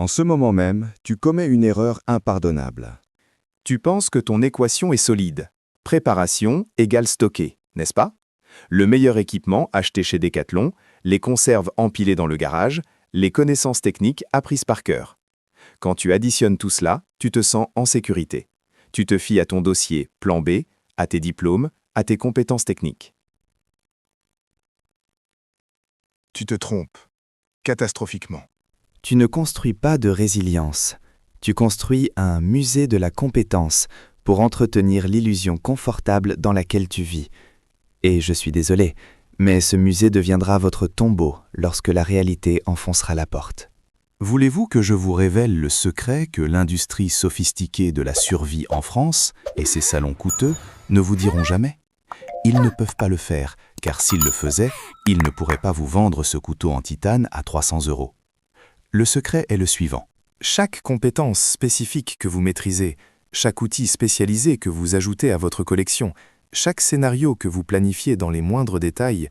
En ce moment même, tu commets une erreur impardonnable. Tu penses que ton équation est solide. Préparation égale stocker, n'est-ce pas? Le meilleur équipement acheté chez Decathlon, les conserves empilées dans le garage, les connaissances techniques apprises par cœur. Quand tu additionnes tout cela, tu te sens en sécurité. Tu te fies à ton dossier plan B, à tes diplômes, à tes compétences techniques. Tu te trompes. Catastrophiquement. Tu ne construis pas de résilience. Tu construis un musée de la compétence pour entretenir l'illusion confortable dans laquelle tu vis. Et je suis désolé, mais ce musée deviendra votre tombeau lorsque la réalité enfoncera la porte. Voulez-vous que je vous révèle le secret que l'industrie sophistiquée de la survie en France et ses salons coûteux ne vous diront jamais? Ils ne peuvent pas le faire, car s'ils le faisaient, ils ne pourraient pas vous vendre ce couteau en titane à 300 €. Le secret est le suivant. Chaque compétence spécifique que vous maîtrisez, chaque outil spécialisé que vous ajoutez à votre collection, chaque scénario que vous planifiez dans les moindres détails,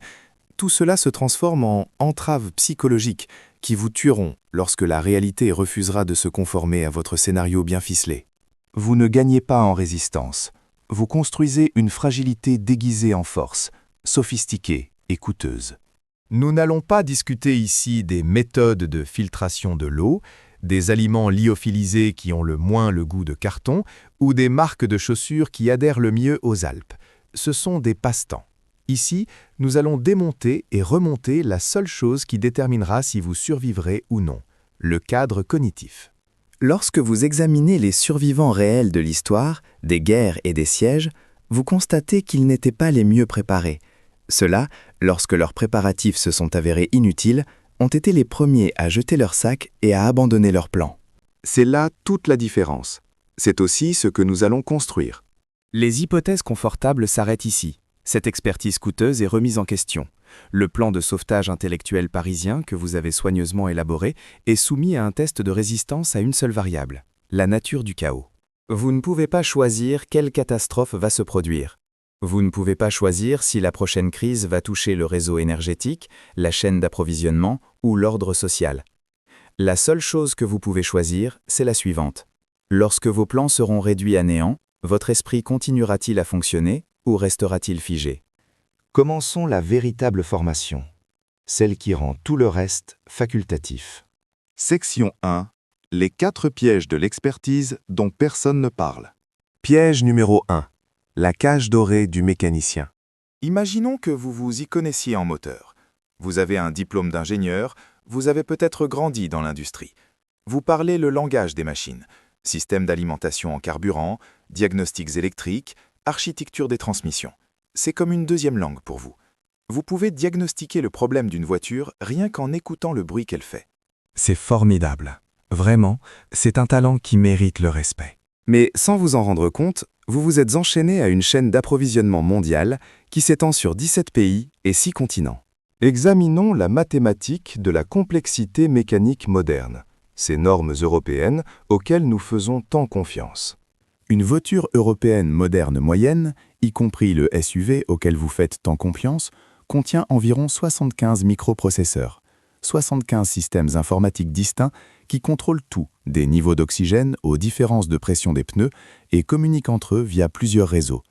tout cela se transforme en entraves psychologiques qui vous tueront lorsque la réalité refusera de se conformer à votre scénario bien ficelé. Vous ne gagnez pas en résistance. Vous construisez une fragilité déguisée en force, sophistiquée et coûteuse. Nous n'allons pas discuter ici des méthodes de filtration de l'eau, des aliments lyophilisés qui ont le moins le goût de carton ou des marques de chaussures qui adhèrent le mieux aux Alpes. Ce sont des passe-temps. Ici, nous allons démonter et remonter la seule chose qui déterminera si vous survivrez ou non, le cadre cognitif. Lorsque vous examinez les survivants réels de l'histoire, des guerres et des sièges, vous constatez qu'ils n'étaient pas les mieux préparés. Ceux-là, lorsque leurs préparatifs se sont avérés inutiles, ont été les premiers à jeter leur sac et à abandonner leur plan. C'est là toute la différence. C'est aussi ce que nous allons construire. Les hypothèses confortables s'arrêtent ici. Cette expertise coûteuse est remise en question. Le plan de sauvetage intellectuel parisien que vous avez soigneusement élaboré est soumis à un test de résistance à une seule variable, la nature du chaos. Vous ne pouvez pas choisir quelle catastrophe va se produire. Vous ne pouvez pas choisir si la prochaine crise va toucher le réseau énergétique, la chaîne d'approvisionnement ou l'ordre social. La seule chose que vous pouvez choisir, c'est la suivante. Lorsque vos plans seront réduits à néant, votre esprit continuera-t-il à fonctionner ou restera-t-il figé? Commençons la véritable formation, celle qui rend tout le reste facultatif. Section 1. Les 4 pièges de l'expertise dont personne ne parle. Piège numéro 1. La cage dorée du mécanicien. Imaginons que vous vous y connaissiez en moteur. Vous avez un diplôme d'ingénieur, vous avez peut-être grandi dans l'industrie. Vous parlez le langage des machines, système d'alimentation en carburant, diagnostics électriques, architecture des transmissions. C'est comme une deuxième langue pour vous. Vous pouvez diagnostiquer le problème d'une voiture rien qu'en écoutant le bruit qu'elle fait. C'est formidable. Vraiment, c'est un talent qui mérite le respect. Mais sans vous en rendre compte, vous vous êtes enchaîné à une chaîne d'approvisionnement mondiale qui s'étend sur 17 pays et 6 continents. Examinons la mathématique de la complexité mécanique moderne, ces normes européennes auxquelles nous faisons tant confiance. Une voiture européenne moderne moyenne, y compris le SUV auquel vous faites tant confiance, contient environ 75 microprocesseurs, 75 systèmes informatiques distincts qui contrôlent tout, des niveaux d'oxygène aux différences de pression des pneus et communiquent entre eux via plusieurs réseaux,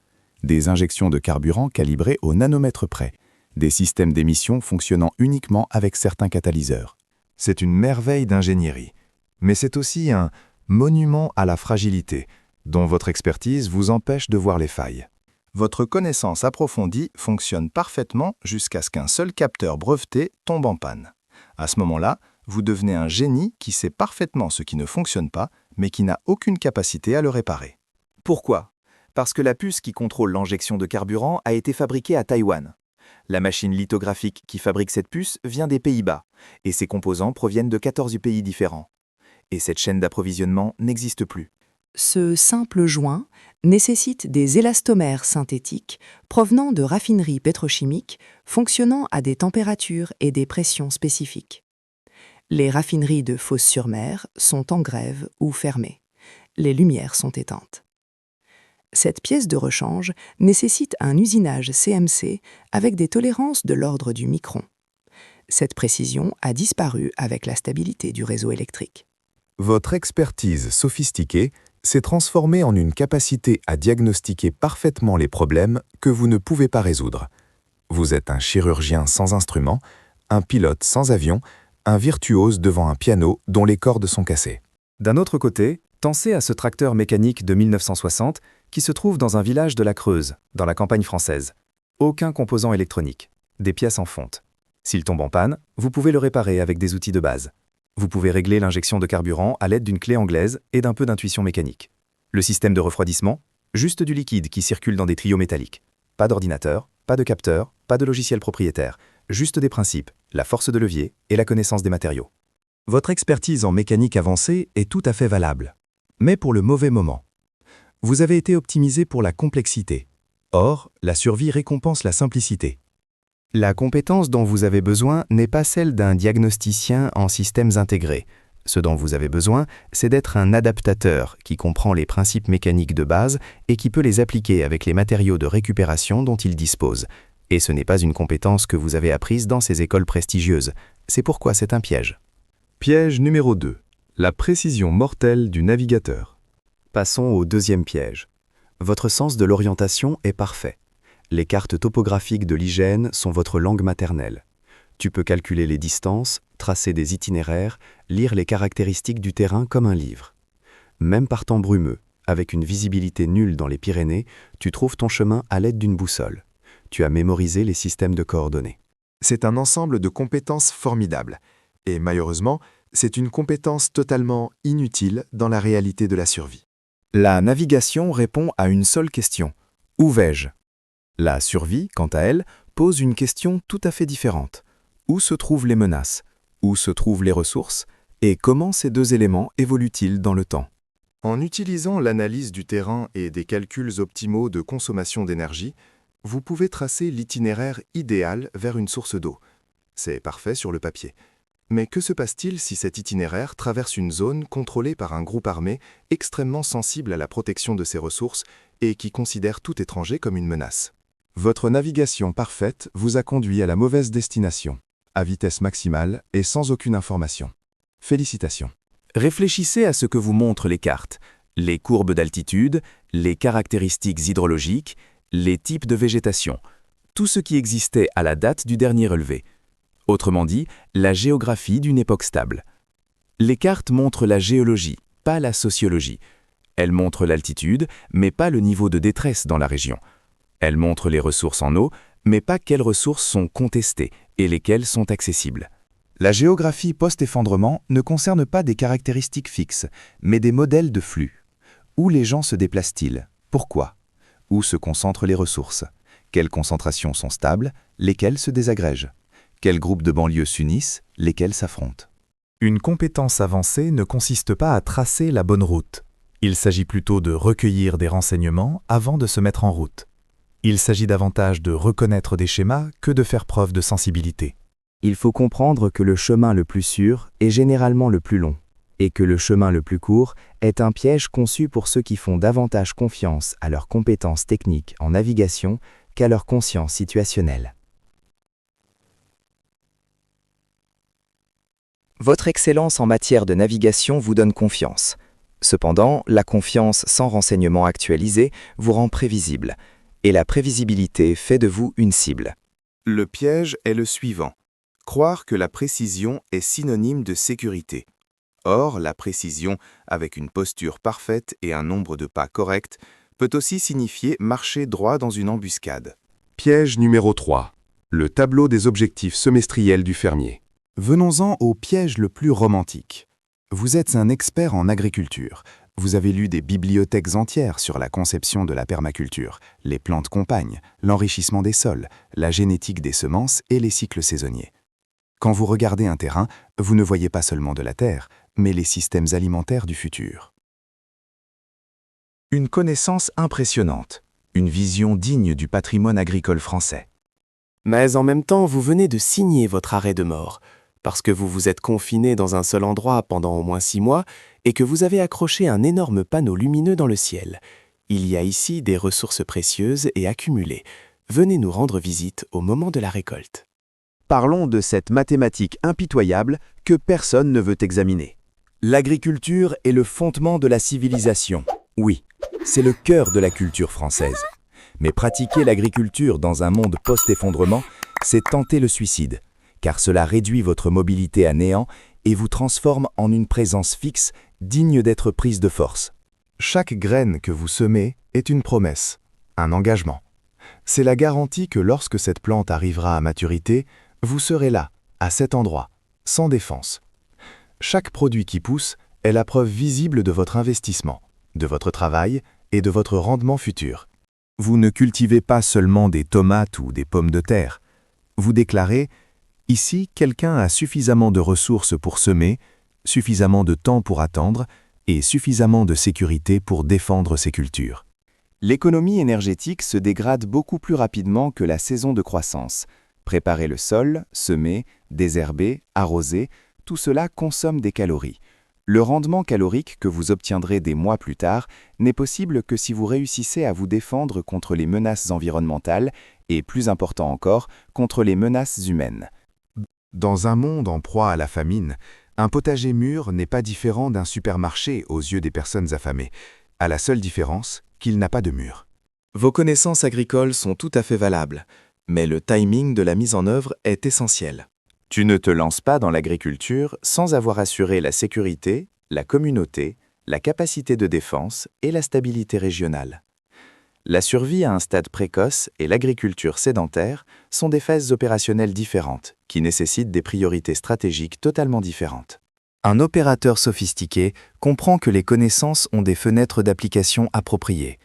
des injections de carburant calibrées au nanomètre près, des systèmes d'émission fonctionnant uniquement avec certains catalyseurs. C'est une merveille d'ingénierie, mais c'est aussi un monument à la fragilité, dont votre expertise vous empêche de voir les failles. Votre connaissance approfondie fonctionne parfaitement jusqu'à ce qu'un seul capteur breveté tombe en panne. À ce moment-là, vous devenez un génie qui sait parfaitement ce qui ne fonctionne pas, mais qui n'a aucune capacité à le réparer. Pourquoi? Parce que la puce qui contrôle l'injection de carburant a été fabriquée à Taïwan. La machine lithographique qui fabrique cette puce vient des Pays-Bas, et ses composants proviennent de 14 pays différents. Et cette chaîne d'approvisionnement n'existe plus. Ce simple joint nécessite des élastomères synthétiques provenant de raffineries pétrochimiques fonctionnant à des températures et des pressions spécifiques. Les raffineries de Fos-sur-Mer sont en grève ou fermées. Les lumières sont éteintes. Cette pièce de rechange nécessite un usinage CMC avec des tolérances de l'ordre du micron. Cette précision a disparu avec la stabilité du réseau électrique. Votre expertise sophistiquée s'est transformée en une capacité à diagnostiquer parfaitement les problèmes que vous ne pouvez pas résoudre. Vous êtes un chirurgien sans instrument, un pilote sans avion, un virtuose devant un piano dont les cordes sont cassées. D'un autre côté, pensez à ce tracteur mécanique de 1960 qui se trouve dans un village de la Creuse, dans la campagne française. Aucun composant électronique, des pièces en fonte. S'il tombe en panne, vous pouvez le réparer avec des outils de base. Vous pouvez régler l'injection de carburant à l'aide d'une clé anglaise et d'un peu d'intuition mécanique. Le système de refroidissement, juste du liquide qui circule dans des tuyaux métalliques. Pas d'ordinateur, pas de capteur, pas de logiciel propriétaire, juste des principes, la force de levier et la connaissance des matériaux. Votre expertise en mécanique avancée est tout à fait valable, mais pour le mauvais moment. Vous avez été optimisé pour la complexité. Or, la survie récompense la simplicité. La compétence dont vous avez besoin n'est pas celle d'un diagnosticien en systèmes intégrés. Ce dont vous avez besoin, c'est d'être un adaptateur qui comprend les principes mécaniques de base et qui peut les appliquer avec les matériaux de récupération dont il dispose. Et ce n'est pas une compétence que vous avez apprise dans ces écoles prestigieuses. C'est pourquoi c'est un piège. Piège numéro 2. La précision mortelle du navigateur. Passons au deuxième piège. Votre sens de l'orientation est parfait. Les cartes topographiques de l'hygiène sont votre langue maternelle. Tu peux calculer les distances, tracer des itinéraires, lire les caractéristiques du terrain comme un livre. Même par temps brumeux, avec une visibilité nulle dans les Pyrénées, tu trouves ton chemin à l'aide d'une boussole. Tu as mémorisé les systèmes de coordonnées. C'est un ensemble de compétences formidables. Et malheureusement, c'est une compétence totalement inutile dans la réalité de la survie. La navigation répond à une seule question. Où vais-je ? La survie, quant à elle, pose une question tout à fait différente. Où se trouvent les menaces ? Où se trouvent les ressources ? Et comment ces deux éléments évoluent-ils dans le temps ? En utilisant l'analyse du terrain et des calculs optimaux de consommation d'énergie, vous pouvez tracer l'itinéraire idéal vers une source d'eau. C'est parfait sur le papier. Mais que se passe-t-il si cet itinéraire traverse une zone contrôlée par un groupe armé extrêmement sensible à la protection de ses ressources et qui considère tout étranger comme une menace ? Votre navigation parfaite vous a conduit à la mauvaise destination, à vitesse maximale et sans aucune information. Félicitations. Réfléchissez à ce que vous montrent les cartes, les courbes d'altitude, les caractéristiques hydrologiques, les types de végétation, tout ce qui existait à la date du dernier relevé. Autrement dit, la géographie d'une époque stable. Les cartes montrent la géologie, pas la sociologie. Elles montrent l'altitude, mais pas le niveau de détresse dans la région. Elles montrent les ressources en eau, mais pas quelles ressources sont contestées et lesquelles sont accessibles. La géographie post-effondrement ne concerne pas des caractéristiques fixes, mais des modèles de flux. Où les gens se déplacent-ils ? Pourquoi ? Où se concentrent les ressources ? Quelles concentrations sont stables ? Lesquelles se désagrègent ? Quels groupes de banlieues s'unissent ? Lesquels s'affrontent ? Une compétence avancée ne consiste pas à tracer la bonne route. Il s'agit plutôt de recueillir des renseignements avant de se mettre en route. Il s'agit davantage de reconnaître des schémas que de faire preuve de sensibilité. Il faut comprendre que le chemin le plus sûr est généralement le plus long, et que le chemin le plus court est un piège conçu pour ceux qui font davantage confiance à leurs compétences techniques en navigation qu'à leur conscience situationnelle. Votre excellence en matière de navigation vous donne confiance. Cependant, la confiance sans renseignements actualisés vous rend prévisible, et la prévisibilité fait de vous une cible. Le piège est le suivant. Croire que la précision est synonyme de sécurité. Or, la précision, avec une posture parfaite et un nombre de pas correct, peut aussi signifier marcher droit dans une embuscade. Piège numéro 3. Le tableau des objectifs semestriels du fermier. Venons-en au piège le plus romantique. Vous êtes un expert en agriculture. Vous avez lu des bibliothèques entières sur la conception de la permaculture, les plantes compagnes, l'enrichissement des sols, la génétique des semences et les cycles saisonniers. Quand vous regardez un terrain, vous ne voyez pas seulement de la terre, mais les systèmes alimentaires du futur. Une connaissance impressionnante, une vision digne du patrimoine agricole français. Mais en même temps, vous venez de signer votre arrêt de mort, parce que vous vous êtes confiné dans un seul endroit pendant au moins 6 mois et que vous avez accroché un énorme panneau lumineux dans le ciel. Il y a ici des ressources précieuses et accumulées. Venez nous rendre visite au moment de la récolte. Parlons de cette mathématique impitoyable que personne ne veut examiner. L'agriculture est le fondement de la civilisation. Oui, c'est le cœur de la culture française. Mais pratiquer l'agriculture dans un monde post-effondrement, c'est tenter le suicide, car cela réduit votre mobilité à néant et vous transforme en une présence fixe, digne d'être prise de force. Chaque graine que vous semez est une promesse, un engagement. C'est la garantie que lorsque cette plante arrivera à maturité, vous serez là, à cet endroit, sans défense. Chaque produit qui pousse est la preuve visible de votre investissement, de votre travail et de votre rendement futur. Vous ne cultivez pas seulement des tomates ou des pommes de terre. Vous déclarez « Ici, quelqu'un a suffisamment de ressources pour semer, suffisamment de temps pour attendre et suffisamment de sécurité pour défendre ses cultures. » L'économie énergétique se dégrade beaucoup plus rapidement que la saison de croissance. Préparer le sol, semer, désherber, arroser, tout cela consomme des calories. Le rendement calorique que vous obtiendrez des mois plus tard n'est possible que si vous réussissez à vous défendre contre les menaces environnementales et, plus important encore, contre les menaces humaines. Dans un monde en proie à la famine, un potager mûr n'est pas différent d'un supermarché aux yeux des personnes affamées, à la seule différence qu'il n'a pas de mur. Vos connaissances agricoles sont tout à fait valables, mais le timing de la mise en œuvre est essentiel. Tu ne te lances pas dans l'agriculture sans avoir assuré la sécurité, la communauté, la capacité de défense et la stabilité régionale. La survie à un stade précoce et l'agriculture sédentaire sont des phases opérationnelles différentes qui nécessitent des priorités stratégiques totalement différentes. Un opérateur sophistiqué comprend que les connaissances ont des fenêtres d'application appropriées.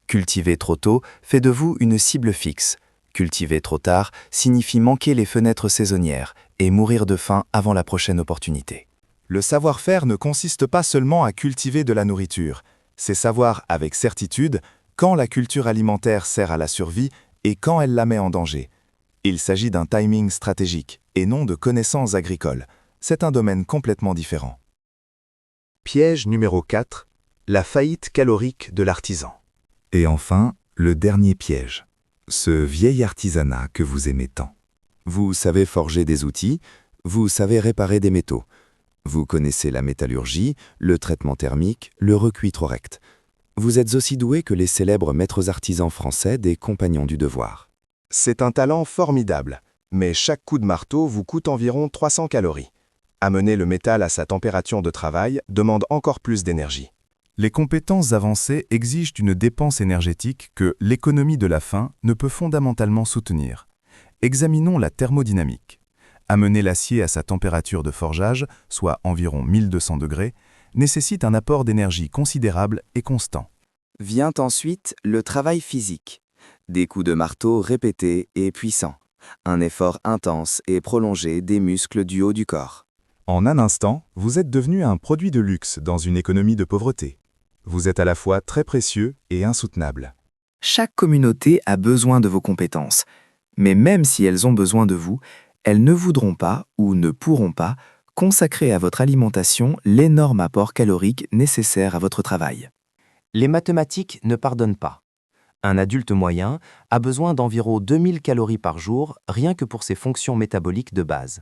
Cultiver trop tôt fait de vous une cible fixe. Cultiver trop tard signifie manquer les fenêtres saisonnières et mourir de faim avant la prochaine opportunité. Le savoir-faire ne consiste pas seulement à cultiver de la nourriture, c'est savoir avec certitude quand la culture alimentaire sert à la survie et quand elle la met en danger. Il s'agit d'un timing stratégique et non de connaissances agricoles. C'est un domaine complètement différent. Piège numéro 4. La faillite calorique de l'artisan. Et enfin, le dernier piège. Ce vieil artisanat que vous aimez tant. Vous savez forger des outils, vous savez réparer des métaux. Vous connaissez la métallurgie, le traitement thermique, le recuit Trorect. Vous êtes aussi doué que les célèbres maîtres artisans français des Compagnons du Devoir. C'est un talent formidable, mais chaque coup de marteau vous coûte environ 300 calories. Amener le métal à sa température de travail demande encore plus d'énergie. Les compétences avancées exigent une dépense énergétique que l'économie de la faim ne peut fondamentalement soutenir. Examinons la thermodynamique. Amener l'acier à sa température de forgeage, soit environ 1200 degrés, nécessite un apport d'énergie considérable et constant. Vient ensuite le travail physique. Des coups de marteau répétés et puissants. Un effort intense et prolongé des muscles du haut du corps. En un instant, vous êtes devenu un produit de luxe dans une économie de pauvreté. Vous êtes à la fois très précieux et insoutenable. Chaque communauté a besoin de vos compétences, mais même si elles ont besoin de vous, elles ne voudront pas ou ne pourront pas consacrer à votre alimentation l'énorme apport calorique nécessaire à votre travail. Les mathématiques ne pardonnent pas. Un adulte moyen a besoin d'environ 2000 calories par jour rien que pour ses fonctions métaboliques de base.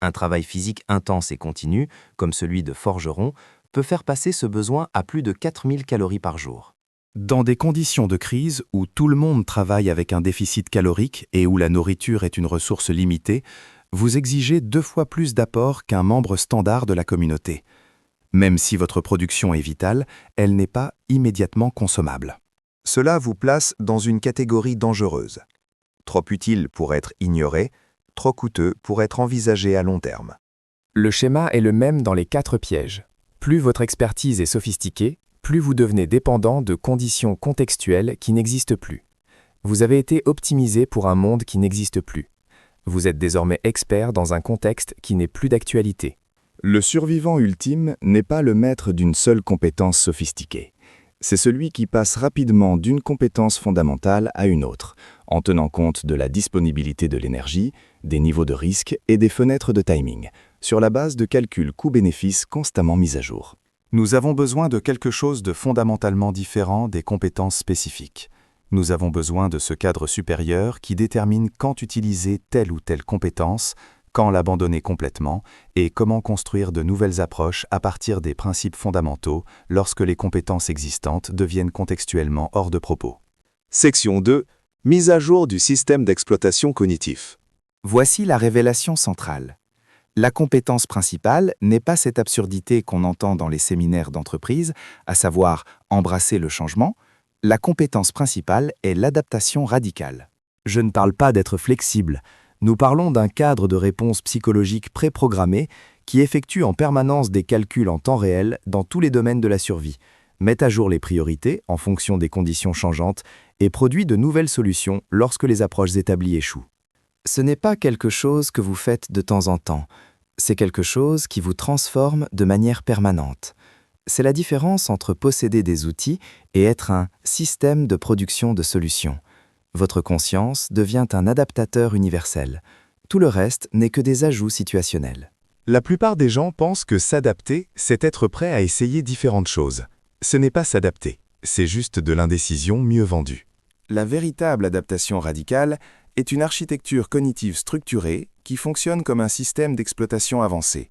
Un travail physique intense et continu, comme celui de forgeron, peut faire passer ce besoin à plus de 4000 calories par jour. Dans des conditions de crise où tout le monde travaille avec un déficit calorique et où la nourriture est une ressource limitée, vous exigez 2 fois plus d'apport qu'un membre standard de la communauté. Même si votre production est vitale, elle n'est pas immédiatement consommable. Cela vous place dans une catégorie dangereuse. Trop utile pour être ignoré, trop coûteux pour être envisagé à long terme. Le schéma est le même dans les 4 pièges. Plus votre expertise est sophistiquée, plus vous devenez dépendant de conditions contextuelles qui n'existent plus. Vous avez été optimisé pour un monde qui n'existe plus. Vous êtes désormais expert dans un contexte qui n'est plus d'actualité. Le survivant ultime n'est pas le maître d'une seule compétence sophistiquée. C'est celui qui passe rapidement d'une compétence fondamentale à une autre, en tenant compte de la disponibilité de l'énergie, des niveaux de risque et des fenêtres de timing, sur la base de calculs coûts-bénéfices constamment mis à jour. Nous avons besoin de quelque chose de fondamentalement différent des compétences spécifiques. Nous avons besoin de ce cadre supérieur qui détermine quand utiliser telle ou telle compétence, quand l'abandonner complètement et comment construire de nouvelles approches à partir des principes fondamentaux lorsque les compétences existantes deviennent contextuellement hors de propos. Section 2. Mise à jour du système d'exploitation cognitif. Voici la révélation centrale. La compétence principale n'est pas cette absurdité qu'on entend dans les séminaires d'entreprise, à savoir embrasser le changement. La compétence principale est l'adaptation radicale. Je ne parle pas d'être flexible. Nous parlons d'un cadre de réponse psychologique préprogrammé qui effectue en permanence des calculs en temps réel dans tous les domaines de la survie, met à jour les priorités en fonction des conditions changeantes et produit de nouvelles solutions lorsque les approches établies échouent. Ce n'est pas quelque chose que vous faites de temps en temps, c'est quelque chose qui vous transforme de manière permanente. C'est la différence entre posséder des outils et être un système de production de solutions. Votre conscience devient un adaptateur universel. Tout le reste n'est que des ajouts situationnels. La plupart des gens pensent que s'adapter, c'est être prêt à essayer différentes choses. Ce n'est pas s'adapter, c'est juste de l'indécision mieux vendue. La véritable adaptation radicale est une architecture cognitive structurée qui fonctionne comme un système d'exploitation avancé.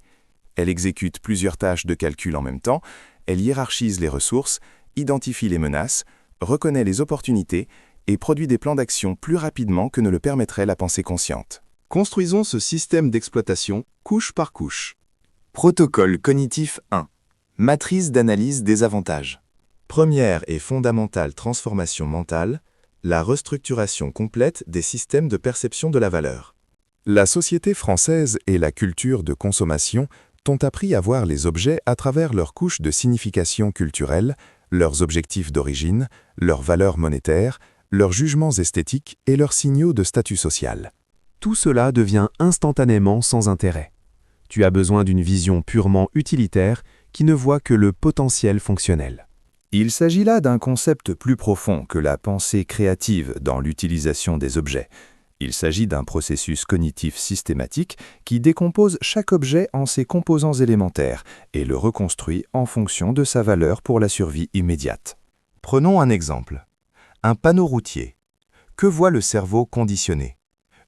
Elle exécute plusieurs tâches de calcul en même temps, elle hiérarchise les ressources, identifie les menaces, reconnaît les opportunités et produit des plans d'action plus rapidement que ne le permettrait la pensée consciente. Construisons ce système d'exploitation couche par couche. Protocole cognitif 1. Matrice d'analyse des avantages. Première et fondamentale transformation mentale, la restructuration complète des systèmes de perception de la valeur. La société française et la culture de consommation t'ont appris à voir les objets à travers leurs couches de signification culturelle, leurs objectifs d'origine, leurs valeurs monétaires, leurs jugements esthétiques et leurs signaux de statut social. Tout cela devient instantanément sans intérêt. Tu as besoin d'une vision purement utilitaire qui ne voit que le potentiel fonctionnel. Il s'agit là d'un concept plus profond que la pensée créative dans l'utilisation des objets. Il s'agit d'un processus cognitif systématique qui décompose chaque objet en ses composants élémentaires et le reconstruit en fonction de sa valeur pour la survie immédiate. Prenons un exemple. Un panneau routier. Que voit le cerveau conditionné?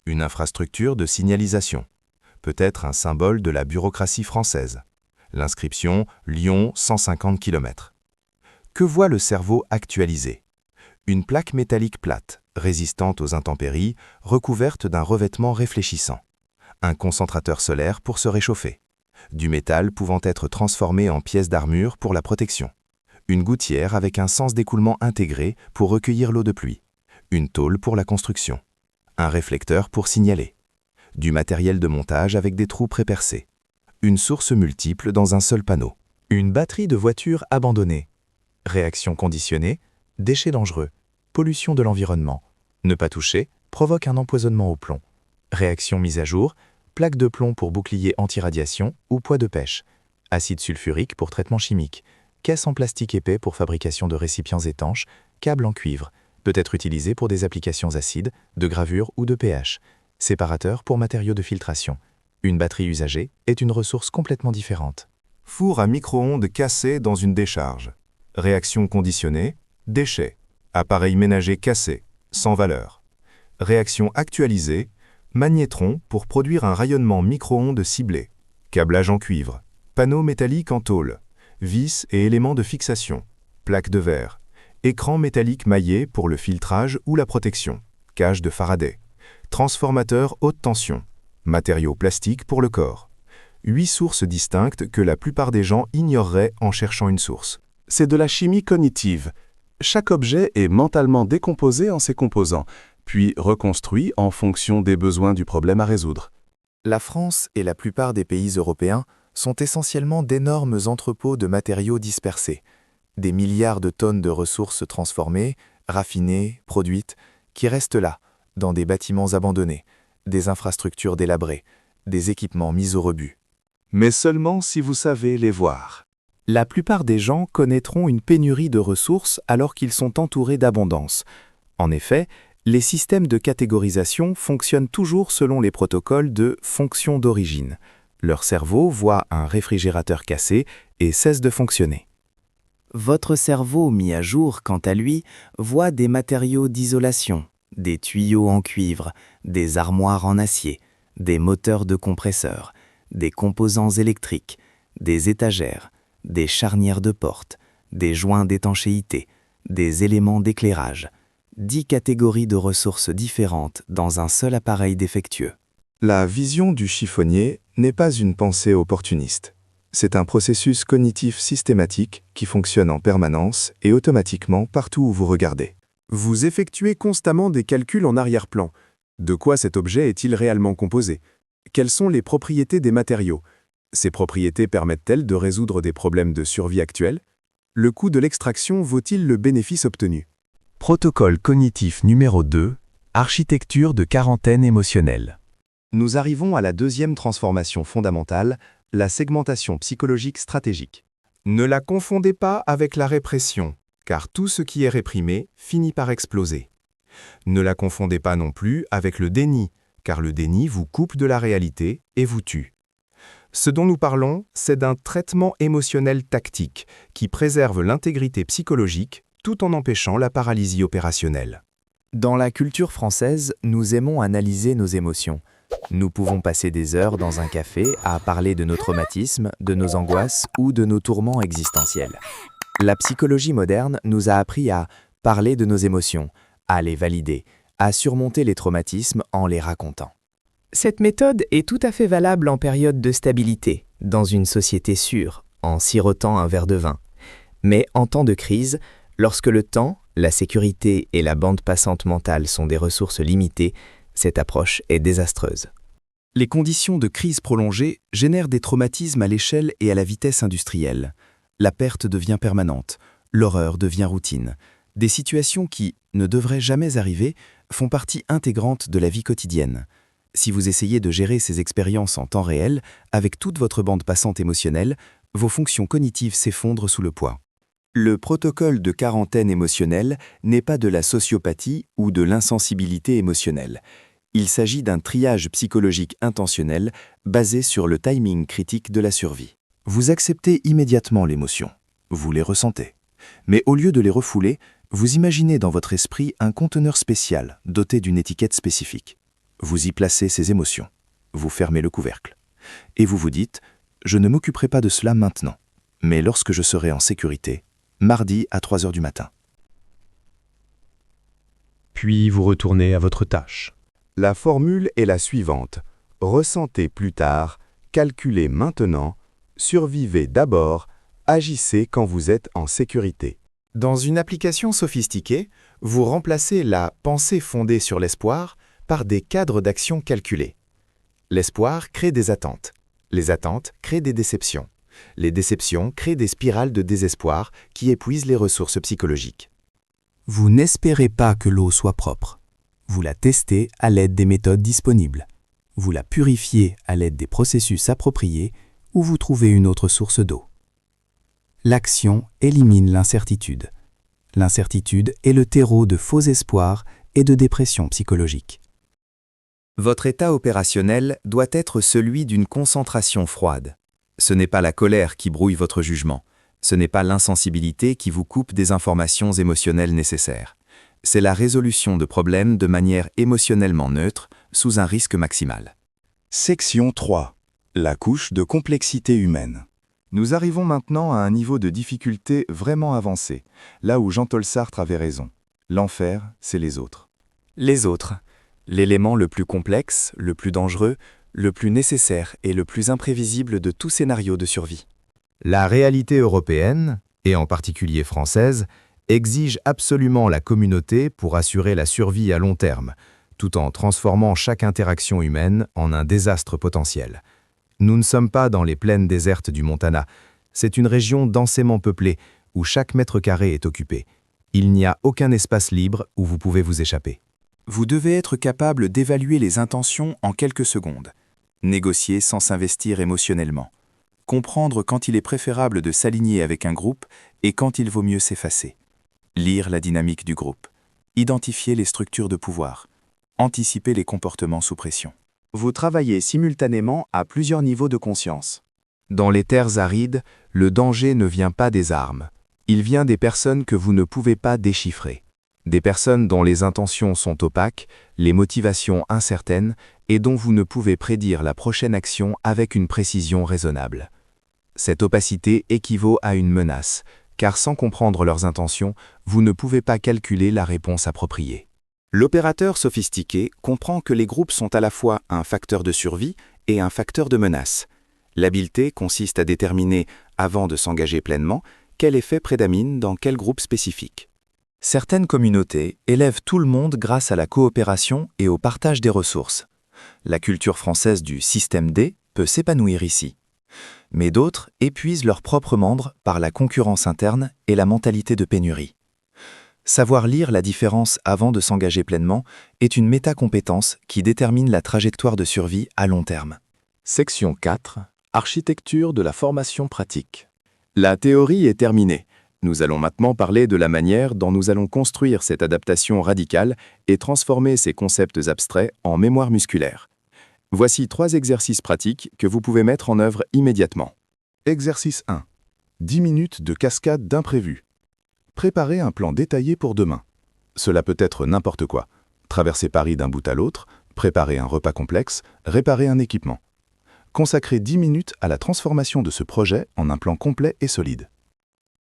Une infrastructure de signalisation. Peut-être un symbole de la bureaucratie française. L'inscription Lyon 150 km. Que voit le cerveau actualisé? Une plaque métallique plate, résistante aux intempéries, recouverte d'un revêtement réfléchissant. Un concentrateur solaire pour se réchauffer. Du métal pouvant être transformé en pièces d'armure pour la protection. Une gouttière avec un sens d'écoulement intégré pour recueillir l'eau de pluie. Une tôle pour la construction. Un réflecteur pour signaler. Du matériel de montage avec des trous prépercés. Une source multiple dans un seul panneau. Une batterie de voiture abandonnée. Réaction conditionnée, déchets dangereux, pollution de l'environnement. Ne pas toucher provoque un empoisonnement au plomb. Réaction mise à jour, plaque de plomb pour bouclier anti-radiation ou poids de pêche. Acide sulfurique pour traitement chimique. Caisse en plastique épais pour fabrication de récipients étanches. Câble en cuivre. Peut être utilisé pour des applications acides, de gravure ou de pH. Séparateur pour matériaux de filtration. Une batterie usagée est une ressource complètement différente. Four à micro-ondes cassé dans une décharge. Réaction conditionnée, déchets. Appareil ménager cassé, sans valeur. Réaction actualisée, magnétron pour produire un rayonnement micro-ondes ciblé. Câblage en cuivre. Panneau métallique en tôle. Vis et éléments de fixation. Plaque de verre. Écran métallique maillé pour le filtrage ou la protection. Cage de Faraday. Transformateur haute tension. Matériaux plastiques pour le corps. 8 sources distinctes que la plupart des gens ignoreraient en cherchant une source. C'est de la chimie cognitive. Chaque objet est mentalement décomposé en ses composants, puis reconstruit en fonction des besoins du problème à résoudre. La France et la plupart des pays européens sont essentiellement d'énormes entrepôts de matériaux dispersés. Des milliards de tonnes de ressources transformées, raffinées, produites, qui restent là, dans des bâtiments abandonnés, des infrastructures délabrées, des équipements mis au rebut. Mais seulement si vous savez les voir. La plupart des gens connaîtront une pénurie de ressources alors qu'ils sont entourés d'abondance. En effet, les systèmes de catégorisation fonctionnent toujours selon les protocoles de fonction d'origine. Leur cerveau voit un réfrigérateur cassé et cesse de fonctionner. Votre cerveau mis à jour, quant à lui, voit des matériaux d'isolation, des tuyaux en cuivre, des armoires en acier, des moteurs de compresseurs, des composants électriques, des étagères, des charnières de porte, des joints d'étanchéité, des éléments d'éclairage. 10 catégories de ressources différentes dans un seul appareil défectueux. La vision du chiffonnier n'est pas une pensée opportuniste. C'est un processus cognitif systématique qui fonctionne en permanence et automatiquement partout où vous regardez. Vous effectuez constamment des calculs en arrière-plan. De quoi cet objet est-il réellement composé? Quelles sont les propriétés des matériaux? Ces propriétés permettent-elles de résoudre des problèmes de survie actuels? Le coût de l'extraction vaut-il le bénéfice obtenu? Protocole cognitif numéro 2, architecture de quarantaine émotionnelle. Nous arrivons à la deuxième transformation fondamentale, la segmentation psychologique stratégique. Ne la confondez pas avec la répression, car tout ce qui est réprimé finit par exploser. Ne la confondez pas non plus avec le déni, car le déni vous coupe de la réalité et vous tue. Ce dont nous parlons, c'est d'un traitement émotionnel tactique qui préserve l'intégrité psychologique tout en empêchant la paralysie opérationnelle. Dans la culture française, nous aimons analyser nos émotions. Nous pouvons passer des heures dans un café à parler de nos traumatismes, de nos angoisses ou de nos tourments existentiels. La psychologie moderne nous a appris à parler de nos émotions, à les valider, à surmonter les traumatismes en les racontant. Cette méthode est tout à fait valable en période de stabilité, dans une société sûre, en sirotant un verre de vin. Mais en temps de crise, lorsque le temps, la sécurité et la bande passante mentale sont des ressources limitées, cette approche est désastreuse. Les conditions de crise prolongée génèrent des traumatismes à l'échelle et à la vitesse industrielle. La perte devient permanente, l'horreur devient routine. Des situations qui, ne devraient jamais arriver, font partie intégrante de la vie quotidienne. Si vous essayez de gérer ces expériences en temps réel, avec toute votre bande passante émotionnelle, vos fonctions cognitives s'effondrent sous le poids. Le protocole de quarantaine émotionnelle n'est pas de la sociopathie ou de l'insensibilité émotionnelle. Il s'agit d'un triage psychologique intentionnel basé sur le timing critique de la survie. Vous acceptez immédiatement l'émotion, vous les ressentez. Mais au lieu de les refouler, vous imaginez dans votre esprit un conteneur spécial doté d'une étiquette spécifique. Vous y placez ces émotions, vous fermez le couvercle. Et vous vous dites « Je ne m'occuperai pas de cela maintenant, mais lorsque je serai en sécurité, mardi à 3 heures du matin. » Puis vous retournez à votre tâche. La formule est la suivante. Ressentez plus tard, calculez maintenant, survivez d'abord, agissez quand vous êtes en sécurité. Dans une application sophistiquée, vous remplacez la pensée fondée sur l'espoir par des cadres d'action calculés. L'espoir crée des attentes. Les attentes créent des déceptions. Les déceptions créent des spirales de désespoir qui épuisent les ressources psychologiques. Vous n'espérez pas que l'eau soit propre. Vous la testez à l'aide des méthodes disponibles. Vous la purifiez à l'aide des processus appropriés ou vous trouvez une autre source d'eau. L'action élimine l'incertitude. L'incertitude est le terreau de faux espoirs et de dépression psychologique. Votre état opérationnel doit être celui d'une concentration froide. Ce n'est pas la colère qui brouille votre jugement. Ce n'est pas l'insensibilité qui vous coupe des informations émotionnelles nécessaires. C'est la résolution de problèmes de manière émotionnellement neutre, sous un risque maximal. Section 3. La couche de complexité humaine. Nous arrivons maintenant à un niveau de difficulté vraiment avancé, là où Jean-Paul Sartre avait raison. L'enfer, c'est les autres. Les autres, l'élément le plus complexe, le plus dangereux, le plus nécessaire et le plus imprévisible de tout scénario de survie. La réalité européenne, et en particulier française, exige absolument la communauté pour assurer la survie à long terme, tout en transformant chaque interaction humaine en un désastre potentiel. Nous ne sommes pas dans les plaines désertes du Montana. C'est une région densément peuplée, où chaque mètre carré est occupé. Il n'y a aucun espace libre où vous pouvez vous échapper. Vous devez être capable d'évaluer les intentions en quelques secondes. Négocier sans s'investir émotionnellement. Comprendre quand il est préférable de s'aligner avec un groupe et quand il vaut mieux s'effacer. Lire la dynamique du groupe. Identifier les structures de pouvoir. Anticiper les comportements sous pression. Vous travaillez simultanément à plusieurs niveaux de conscience. Dans les terres arides, le danger ne vient pas des armes. Il vient des personnes que vous ne pouvez pas déchiffrer. Des personnes dont les intentions sont opaques, les motivations incertaines et dont vous ne pouvez prédire la prochaine action avec une précision raisonnable. Cette opacité équivaut à une menace, car sans comprendre leurs intentions, vous ne pouvez pas calculer la réponse appropriée. L'opérateur sophistiqué comprend que les groupes sont à la fois un facteur de survie et un facteur de menace. L'habileté consiste à déterminer, avant de s'engager pleinement, quel effet prédomine dans quel groupe spécifique. Certaines communautés élèvent tout le monde grâce à la coopération et au partage des ressources. La culture française du système D peut s'épanouir ici. Mais d'autres épuisent leurs propres membres par la concurrence interne et la mentalité de pénurie. Savoir lire la différence avant de s'engager pleinement est une métacompétence qui détermine la trajectoire de survie à long terme. Section 4. Architecture de la formation pratique. La théorie est terminée. Nous allons maintenant parler de la manière dont nous allons construire cette adaptation radicale et transformer ces concepts abstraits en mémoire musculaire. Voici 3 exercices pratiques que vous pouvez mettre en œuvre immédiatement. Exercice 1. 10 minutes de cascade d'imprévus. Préparez un plan détaillé pour demain. Cela peut être n'importe quoi. Traverser Paris d'un bout à l'autre, préparer un repas complexe, réparer un équipement. Consacrez 10 minutes à la transformation de ce projet en un plan complet et solide.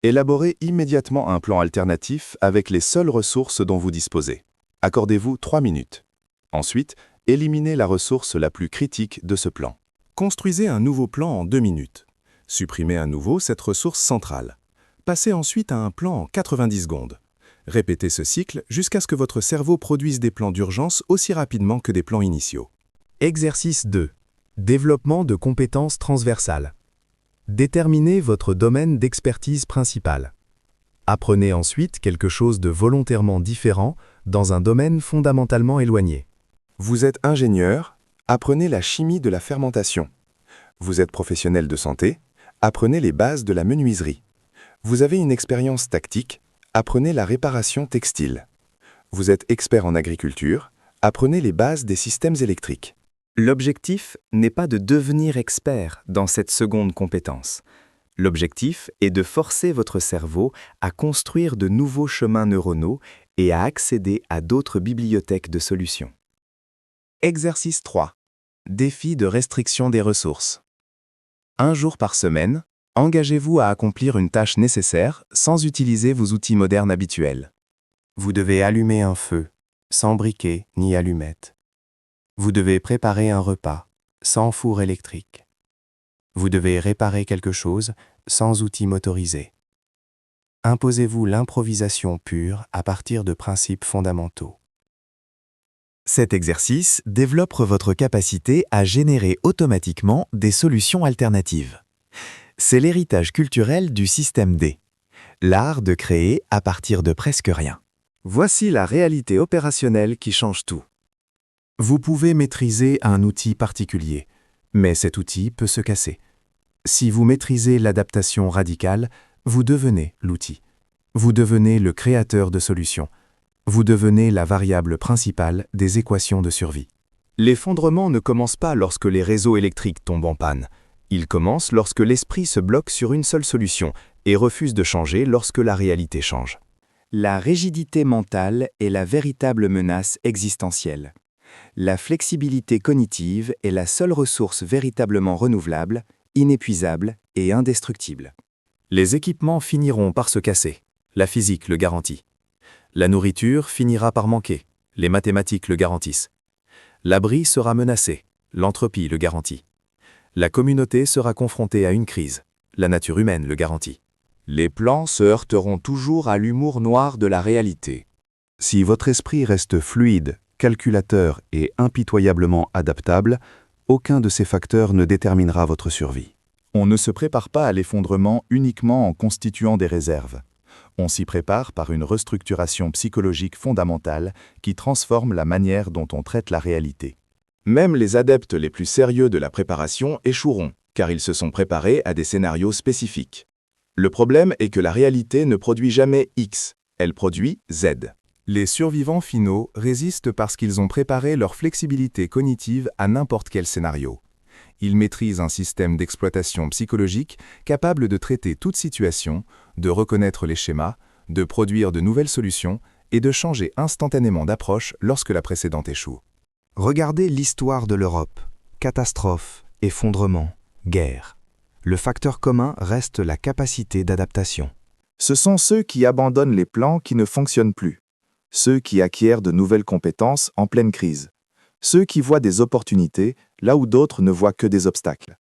Élaborez immédiatement un plan alternatif avec les seules ressources dont vous disposez. Accordez-vous 3 minutes. Ensuite, éliminez la ressource la plus critique de ce plan. Construisez un nouveau plan en 2 minutes. Supprimez à nouveau cette ressource centrale. Passez ensuite à un plan en 90 secondes. Répétez ce cycle jusqu'à ce que votre cerveau produise des plans d'urgence aussi rapidement que des plans initiaux. Exercice 2. Développement de compétences transversales. Déterminez votre domaine d'expertise principal. Apprenez ensuite quelque chose de volontairement différent dans un domaine fondamentalement éloigné. Vous êtes ingénieur, apprenez la chimie de la fermentation. Vous êtes professionnel de santé, apprenez les bases de la menuiserie. Vous avez une expérience tactique, apprenez la réparation textile. Vous êtes expert en agriculture, apprenez les bases des systèmes électriques. L'objectif n'est pas de devenir expert dans cette seconde compétence. L'objectif est de forcer votre cerveau à construire de nouveaux chemins neuronaux et à accéder à d'autres bibliothèques de solutions. Exercice 3. Défi de restriction des ressources. Un jour par semaine, engagez-vous à accomplir une tâche nécessaire sans utiliser vos outils modernes habituels. Vous devez allumer un feu, sans briquet ni allumette. Vous devez préparer un repas, sans four électrique. Vous devez réparer quelque chose, sans outils motorisés. Imposez-vous l'improvisation pure à partir de principes fondamentaux. Cet exercice développe votre capacité à générer automatiquement des solutions alternatives. C'est l'héritage culturel du système D, l'art de créer à partir de presque rien. Voici la réalité opérationnelle qui change tout. Vous pouvez maîtriser un outil particulier, mais cet outil peut se casser. Si vous maîtrisez l'adaptation radicale, vous devenez l'outil. Vous devenez le créateur de solutions. Vous devenez la variable principale des équations de survie. L'effondrement ne commence pas lorsque les réseaux électriques tombent en panne. Il commence lorsque l'esprit se bloque sur une seule solution et refuse de changer lorsque la réalité change. La rigidité mentale est la véritable menace existentielle. La flexibilité cognitive est la seule ressource véritablement renouvelable, inépuisable et indestructible. Les équipements finiront par se casser. La physique le garantit. La nourriture finira par manquer. Les mathématiques le garantissent. L'abri sera menacé. L'entropie le garantit. La communauté sera confrontée à une crise. La nature humaine le garantit. Les plans se heurteront toujours à l'humour noir de la réalité. Si votre esprit reste fluide, calculateur et impitoyablement adaptable, aucun de ces facteurs ne déterminera votre survie. On ne se prépare pas à l'effondrement uniquement en constituant des réserves. On s'y prépare par une restructuration psychologique fondamentale qui transforme la manière dont on traite la réalité. Même les adeptes les plus sérieux de la préparation échoueront, car ils se sont préparés à des scénarios spécifiques. Le problème est que la réalité ne produit jamais X, elle produit Z. Les survivants finaux résistent parce qu'ils ont préparé leur flexibilité cognitive à n'importe quel scénario. Ils maîtrisent un système d'exploitation psychologique capable de traiter toute situation, de reconnaître les schémas, de produire de nouvelles solutions et de changer instantanément d'approche lorsque la précédente échoue. Regardez l'histoire de l'Europe. Catastrophes, effondrements, guerres. Le facteur commun reste la capacité d'adaptation. Ce sont ceux qui abandonnent les plans qui ne fonctionnent plus, ceux qui acquièrent de nouvelles compétences en pleine crise, ceux qui voient des opportunités là où d'autres ne voient que des obstacles.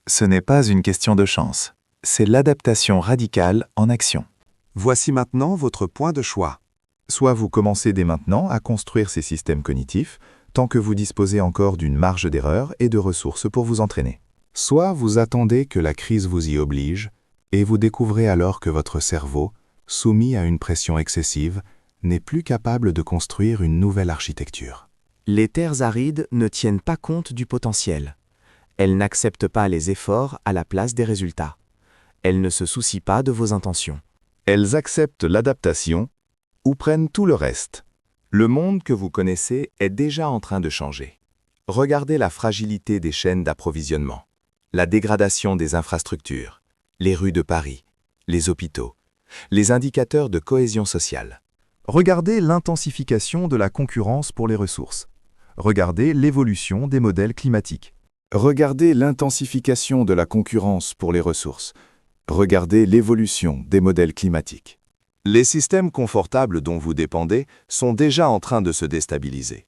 Ce n'est pas une question de chance, c'est l'adaptation radicale en action. Voici maintenant votre point de choix. Soit vous commencez dès maintenant à construire ces systèmes cognitifs, tant que vous disposez encore d'une marge d'erreur et de ressources pour vous entraîner. Soit vous attendez que la crise vous y oblige, et vous découvrez alors que votre cerveau, soumis à une pression excessive, n'est plus capable de construire une nouvelle architecture. Les terres arides ne tiennent pas compte du potentiel. Elles n'acceptent pas les efforts à la place des résultats. Elles ne se soucient pas de vos intentions. Elles acceptent l'adaptation ou prennent tout le reste. Le monde que vous connaissez est déjà en train de changer. Regardez la fragilité des chaînes d'approvisionnement, la dégradation des infrastructures, les rues de Paris, les hôpitaux, les indicateurs de cohésion sociale. Regardez l'intensification de la concurrence pour les ressources. Regardez l'évolution des modèles climatiques. Regardez l'intensification de la concurrence pour les ressources. Regardez l'évolution des modèles climatiques. Les systèmes confortables dont vous dépendez sont déjà en train de se déstabiliser.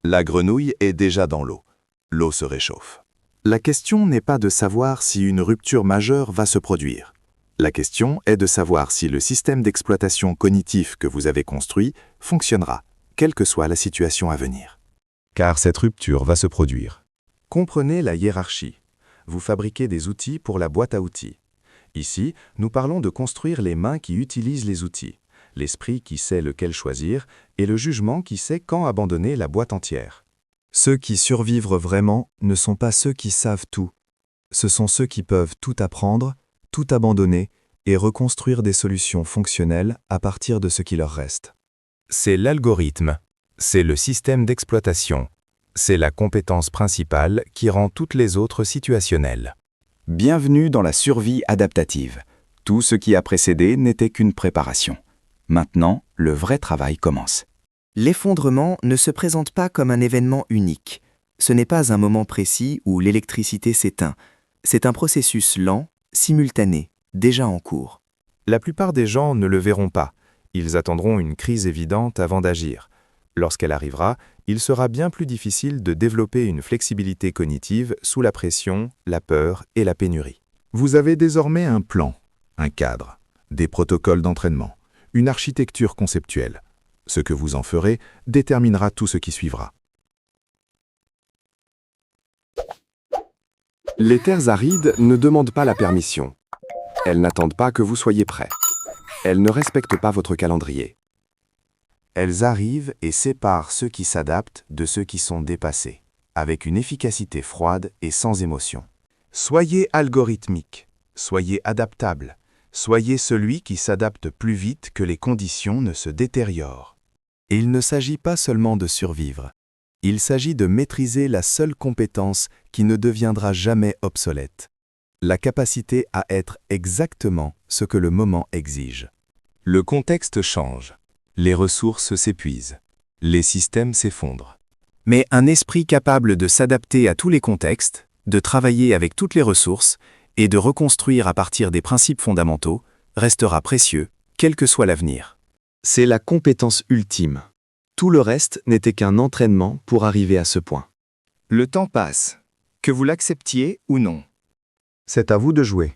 La grenouille est déjà dans l'eau. L'eau se réchauffe. La question n'est pas de savoir si une rupture majeure va se produire. La question est de savoir si le système d'exploitation cognitif que vous avez construit fonctionnera, quelle que soit la situation à venir. Car cette rupture va se produire. Comprenez la hiérarchie. Vous fabriquez des outils pour la boîte à outils. Ici, nous parlons de construire les mains qui utilisent les outils, l'esprit qui sait lequel choisir et le jugement qui sait quand abandonner la boîte entière. Ceux qui survivent vraiment ne sont pas ceux qui savent tout. Ce sont ceux qui peuvent tout apprendre, tout abandonner et reconstruire des solutions fonctionnelles à partir de ce qui leur reste. C'est l'algorithme, c'est le système d'exploitation, c'est la compétence principale qui rend toutes les autres situationnelles. Bienvenue dans la survie adaptative. Tout ce qui a précédé n'était qu'une préparation. Maintenant, le vrai travail commence. L'effondrement ne se présente pas comme un événement unique. Ce n'est pas un moment précis où l'électricité s'éteint. C'est un processus lent, simultané, déjà en cours. La plupart des gens ne le verront pas. Ils attendront une crise évidente avant d'agir. Lorsqu'elle arrivera, il sera bien plus difficile de développer une flexibilité cognitive sous la pression, la peur et la pénurie. Vous avez désormais un plan, un cadre, des protocoles d'entraînement, une architecture conceptuelle. Ce que vous en ferez déterminera tout ce qui suivra. Les terres arides ne demandent pas la permission. Elles n'attendent pas que vous soyez prêt. Elles ne respectent pas votre calendrier. Elles arrivent et séparent ceux qui s'adaptent de ceux qui sont dépassés, avec une efficacité froide et sans émotion. Soyez algorithmique, soyez adaptable, soyez celui qui s'adapte plus vite que les conditions ne se détériorent. Et il ne s'agit pas seulement de survivre. Il s'agit de maîtriser la seule compétence qui ne deviendra jamais obsolète. La capacité à être exactement ce que le moment exige. Le contexte change. Les ressources s'épuisent. Les systèmes s'effondrent. Mais un esprit capable de s'adapter à tous les contextes, de travailler avec toutes les ressources et de reconstruire à partir des principes fondamentaux restera précieux, quel que soit l'avenir. C'est la compétence ultime. Tout le reste n'était qu'un entraînement pour arriver à ce point. Le temps passe, que vous l'acceptiez ou non. C'est à vous de jouer.